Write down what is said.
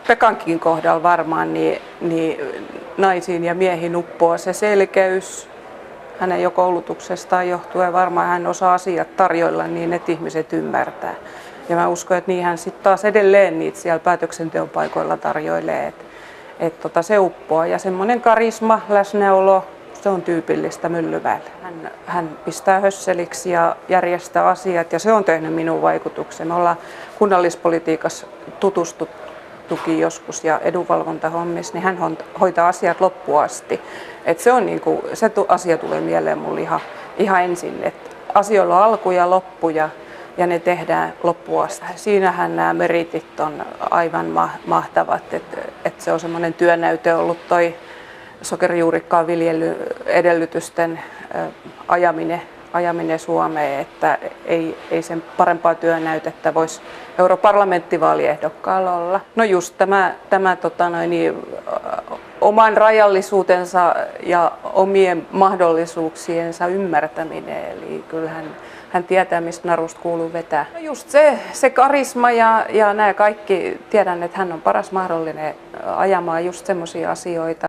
Pekankin kohdalla varmaan niin naisiin ja miehiin uppoaa se selkeys. Hänen jo koulutuksestaan johtuen varmaan hän osaa asiat tarjoilla niin, että ihmiset ymmärtää. Ja mä uskon, että niin hän sitten taas edelleen niitä siellä päätöksenteon paikoilla tarjoilee, että se uppoaa. Ja semmoinen karisma, läsnäolo, se on tyypillistä Myllyväelle. Hän pistää hösseliksi ja järjestää asiat ja se on tehnyt minun vaikutuksen. Me ollaan kunnallispolitiikassa tutustuttukin joskus ja edunvalvontahommissa, niin hän hoitaa asiat loppuun asti. Et se on niinku, se asia tulee mieleen mulle ihan ensin, että asioilla on alku ja loppu ja ne tehdään loppuun asti. Siinähän nämä meritit on aivan mahtavat, että se on semmoinen työnäyte ollut toi sokerijuurikkaan viljelyedellytysten ajaminen Suomeen, että ei sen parempaa työnäytettä voisi europarlamenttivaaliehdokkaalla olla. No just tämä oman rajallisuutensa ja omien mahdollisuuksiensa ymmärtäminen, eli kyllähän hän tietää, mistä narusta kuuluu vetää. No just se karisma ja nämä kaikki, tiedän, että hän on paras mahdollinen ajamaan just semmoisia asioita.